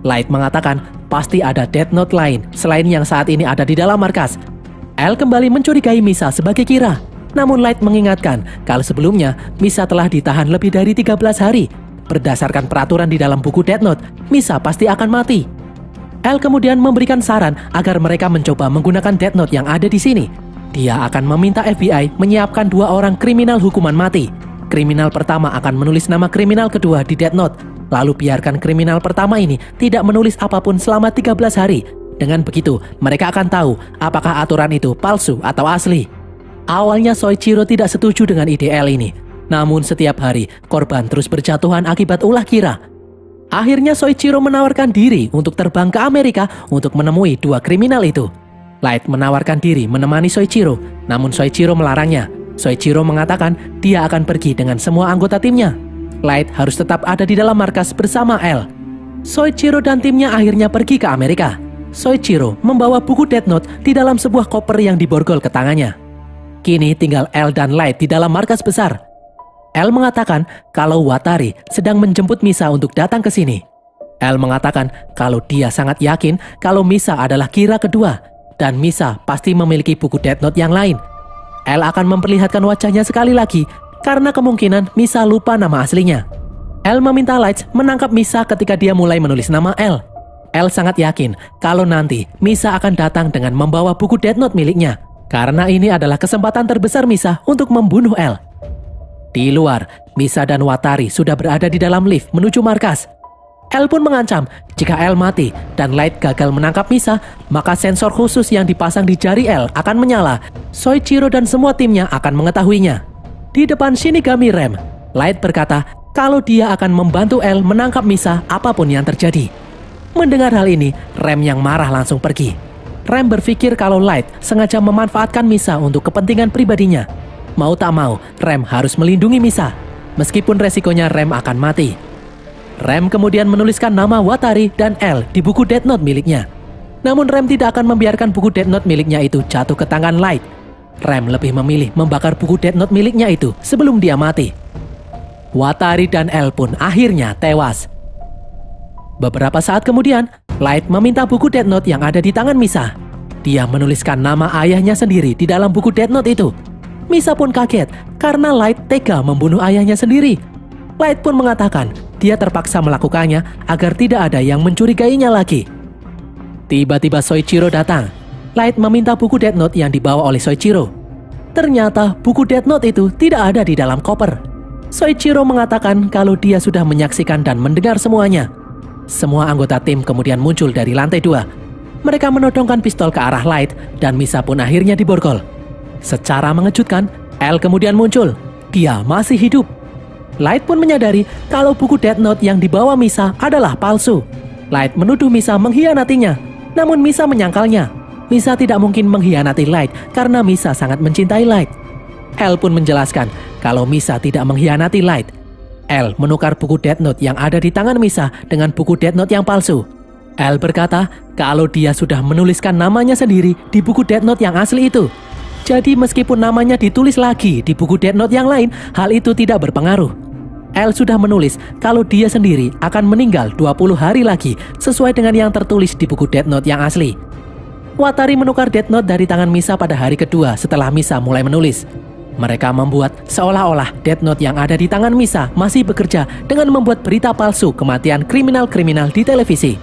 Light mengatakan pasti ada Death Note lain selain yang saat ini ada di dalam markas. L kembali mencurigai Misa sebagai Kira. Namun Light mengingatkan kalau sebelumnya Misa telah ditahan lebih dari 13 hari. Berdasarkan peraturan di dalam buku Death Note, Misa pasti akan mati. L kemudian memberikan saran agar mereka mencoba menggunakan Death Note yang ada di sini. Dia akan meminta FBI menyiapkan 2 orang kriminal hukuman mati. Kriminal pertama akan menulis nama kriminal kedua di Death Note. Lalu biarkan kriminal pertama ini tidak menulis apapun selama 13 hari. Dengan begitu, mereka akan tahu apakah aturan itu palsu atau asli. Awalnya Soichiro tidak setuju dengan ide L ini. Namun setiap hari, korban terus berjatuhan akibat ulah Kira. Akhirnya Soichiro menawarkan diri untuk terbang ke Amerika untuk menemui 2 kriminal itu. Light menawarkan diri menemani Soichiro, namun Soichiro melarangnya. Soichiro mengatakan dia akan pergi dengan semua anggota timnya. Light harus tetap ada di dalam markas bersama L. Soichiro dan timnya akhirnya pergi ke Amerika. Soichiro membawa buku Death Note di dalam sebuah koper yang diborgol ke tangannya. Kini tinggal L dan Light di dalam markas besar. L mengatakan kalau Watari sedang menjemput Misa untuk datang ke sini. L mengatakan kalau dia sangat yakin kalau Misa adalah Kira kedua dan Misa pasti memiliki buku Death Note yang lain. L akan memperlihatkan wajahnya sekali lagi karena kemungkinan Misa lupa nama aslinya. L meminta Light menangkap Misa ketika dia mulai menulis nama L. L sangat yakin kalau nanti Misa akan datang dengan membawa buku Death Note miliknya karena ini adalah kesempatan terbesar Misa untuk membunuh L. Di luar, Misa dan Watari sudah berada di dalam lift menuju markas. L pun mengancam jika L mati dan Light gagal menangkap Misa, maka sensor khusus yang dipasang di jari L akan menyala. Soichiro dan semua timnya akan mengetahuinya. Di depan Shinigami Rem, Light berkata kalau dia akan membantu L menangkap Misa apapun yang terjadi. Mendengar hal ini, Rem yang marah langsung pergi. Rem berpikir kalau Light sengaja memanfaatkan Misa untuk kepentingan pribadinya. Mau tak mau, Rem harus melindungi Misa. Meskipun resikonya Rem akan mati. Rem kemudian menuliskan nama Watari dan L di buku Death Note miliknya. Namun Rem tidak akan membiarkan buku Death Note miliknya itu jatuh ke tangan Light. Rem lebih memilih membakar buku Death Note miliknya itu sebelum dia mati. Watari dan L pun akhirnya tewas. Beberapa saat kemudian, Light meminta buku Death Note yang ada di tangan Misa. Dia menuliskan nama ayahnya sendiri di dalam buku Death Note itu. Misa pun kaget karena Light tega membunuh ayahnya sendiri. Light pun mengatakan dia terpaksa melakukannya agar tidak ada yang mencurigainya lagi. Tiba-tiba Soichiro datang. Light meminta buku Death Note yang dibawa oleh Soichiro. Ternyata buku Death Note itu tidak ada di dalam koper. Soichiro mengatakan kalau dia sudah menyaksikan dan mendengar semuanya. Semua anggota tim kemudian muncul dari lantai 2. Mereka menodongkan pistol ke arah Light dan Misa pun akhirnya diborgol. Secara mengejutkan, L kemudian muncul. Dia masih hidup. Light pun menyadari kalau buku Death Note yang dibawa Misa adalah palsu. Light menuduh Misa mengkhianatinya. Namun Misa menyangkalnya. Misa tidak mungkin mengkhianati Light karena Misa sangat mencintai Light. L pun menjelaskan kalau Misa tidak mengkhianati Light. L menukar buku Death Note yang ada di tangan Misa dengan buku Death Note yang palsu. L berkata kalau dia sudah menuliskan namanya sendiri di buku Death Note yang asli itu. Jadi meskipun namanya ditulis lagi di buku Death Note yang lain, hal itu tidak berpengaruh. L sudah menulis kalau dia sendiri akan meninggal 20 hari lagi sesuai dengan yang tertulis di buku Death Note yang asli. Watari menukar Death Note dari tangan Misa pada hari kedua setelah Misa mulai menulis. Mereka membuat seolah-olah Death Note yang ada di tangan Misa masih bekerja dengan membuat berita palsu kematian kriminal-kriminal di televisi.